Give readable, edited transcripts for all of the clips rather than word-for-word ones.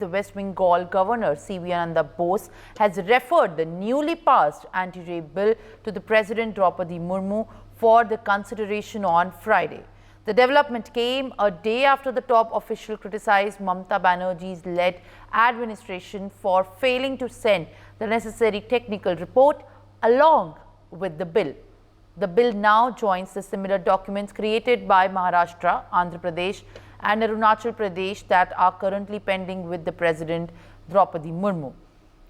The West Bengal Governor C.V. Ananda Bose has referred the newly passed anti-rape bill to the President Draupadi Murmu for the consideration on Friday. The development came a day after the top official criticized Mamata Banerjee's led administration for failing to send the necessary technical report along with the bill. The bill now joins the similar documents created by Maharashtra, Andhra Pradesh and Arunachal Pradesh that are currently pending with the President Draupadi Murmu.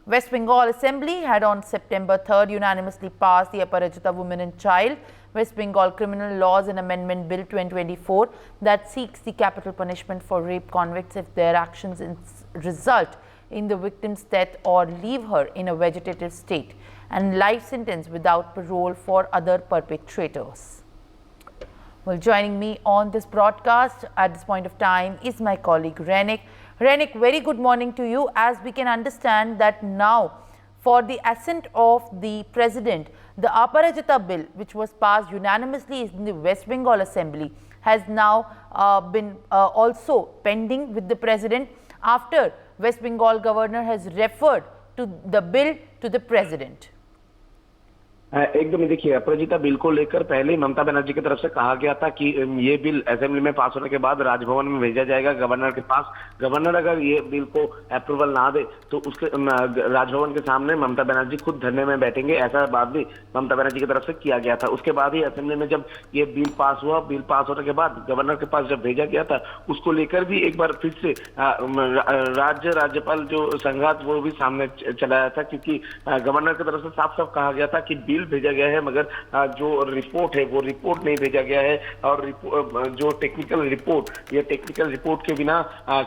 West Bengal Assembly had on September 3rd unanimously passed the Aparajita Women and Child West Bengal Criminal Laws and Amendment Bill 2024 that seeks the capital punishment for rape convicts if their actions result in the victim's death or leave her in a vegetative state, and life sentence without parole for other perpetrators. Well, joining me on this broadcast at this point of time is my colleague Renik. Renik, very good morning to you. As we can understand that now, for the assent of the President, the Aparajita bill, which was passed unanimously in the West Bengal Assembly, has now been also pending with the President after West Bengal Governor has referred to the bill to the President. एकदम देखिए, अपराजिता bill को लेकर पहले ही ममता बनर्जी की तरफ से कहा गया था कि ये बिल असेंबली में पास होने के बाद राजभवन में भेजा जाएगा गवर्नर के पास। गवर्नर अगर ये बिल को अप्रूवल ना दे तो उसके राजभवन के सामने ममता बनर्जी खुद धरने में बैठेंगे, ऐसा बात भी ममता बनर्जी की तरफ से किया गया था। उसके बाद ही असेंबली में जब ये बिल पास हुआ, बिल पास होने के बाद गवर्नर के पास जब भेजा गया था, उसको लेकर भी एक बार फिर से राज्यपाल जो संघात वो भी सामने चला आया था, क्योंकि गवर्नर की तरफ से साफ साफ कहा गया था कि बिल भेजा गया है मगर जो रिपोर्ट है वो रिपोर्ट नहीं भेजा गया है, और जो टेक्निकल रिपोर्ट, ये टेक्निकल रिपोर्ट के बिना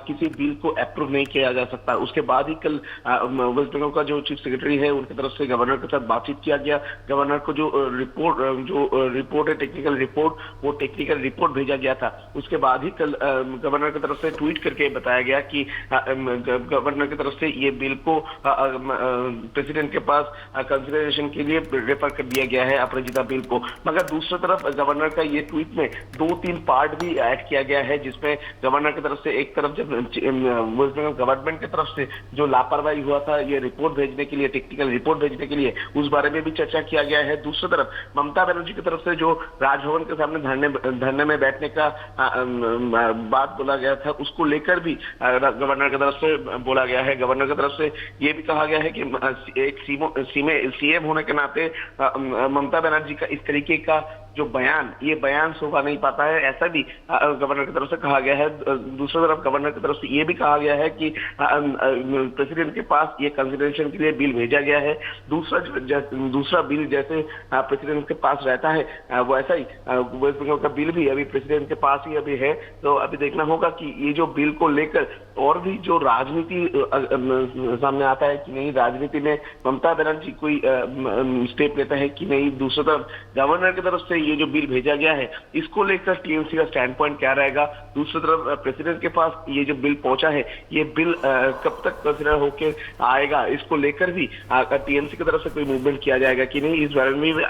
किसी बिल को अप्रूव नहीं किया जा सकता। उसके बाद ही कल वेस्ट बंगाल का जो चीफ सेक्रेटरी है उनकी तरफ से गवर्नर के साथ बातचीत किया गया। गवर्नर को जो रिपोर्ट है टेक्निकल रिपोर्ट, वो टेक्निकल रिपोर्ट भेजा गया था। उसके बाद ही कल गवर्नर की तरफ से ट्वीट करके बताया गया कि गवर्नर की तरफ से ये बिल को प्रेसिडेंट के पास कंसिडरेशन के लिए रेफर कर दिया गया है अपराजिता बिल को। मगर दूसरी तरफ गवर्नर का ये ट्वीट में 2-3 पार्ट भी ऐड किया गया है, जिसमें गवर्नर की तरफ से एक तरफ जब वेस्ट बंगाल गवर्नमेंट की तरफ से जो लापरवाही हुआ था ये रिपोर्ट भेजने के लिए, टेक्निकल रिपोर्ट भेजने के लिए, उस बारे में भी चर्चा किया गया है। दूसरी तरफ ममता बनर्जी की तरफ से जो राजभवन के सामने धरने में बैठने का बात बोला गया था, उसको लेकर भी गवर्नर की तरफ से बोला गया है। गवर्नर की तरफ से ये भी कहा गया है कि एक सीएम होने के नाते ममता बनर्जी का इस तरीके का जो बयान, ये बयान शोभा नहीं पाता है, ऐसा भी गवर्नर की तरफ से कहा गया है। दूसरी तरफ गवर्नर की तरफ से ये भी कहा गया है कि प्रेसिडेंट के पास ये कंसिडरेशन के लिए बिल भेजा गया है। दूसरा बिल जैसे प्रेसिडेंट के पास रहता है वैसा ही वेस्ट बंगाल का बिल भी अभी प्रेसिडेंट के पास ही अभी है। तो अभी देखना होगा कि ये जो बिल को लेकर और भी जो राजनीति सामने आता है कि नहीं, राजनीति में ममता बनर्जी कोई स्टेप लेता है कि नहीं। दूसरी तरफ गवर्नर की तरफ से ये जो बिल भेजा गया है, इसको लेकर टीएमसी का स्टैंड पॉइंट क्या रहेगा। दूसरी तरफ प्रेसिडेंट के पास ये जो बिल पहुंचा है, ये बिल कब तक कंसिडर होकर आएगा, इसको लेकर भी टीएमसी की तरफ से कोई मूवमेंट किया जाएगा कि नहीं, इस बारे में भी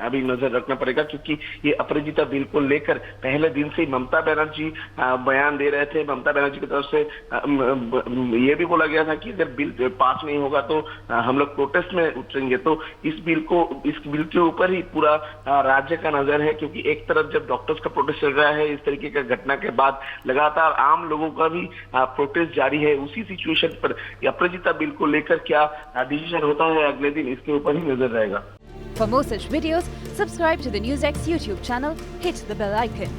अभी नजर रखना पड़ेगा। क्योंकि ये अपराजिता बिल को लेकर पहले दिन से ममता बनर्जी बयान दे रहे थे। ममता बनर्जी की तरफ से ये भी बोला गया था कि अगर बिल पास नहीं होगा तो हम लोग प्रोटेस्ट में उतरेंगे। तो इस बिल के ऊपर ही पूरा राज्य का नजर है, क्योंकि एक तरफ जब डॉक्टर्स का प्रोटेस्ट चल रहा है, इस तरीके का घटना के बाद लगातार आम लोगों का भी प्रोटेस्ट जारी है। उसी सिचुएशन पर अपराजिता बिल को लेकर क्या डिसीजन होता है अगले दिन, इसके ऊपर ही नजर रहेगा। For more such videos, subscribe to the NewsX YouTube channel, hit the bell icon.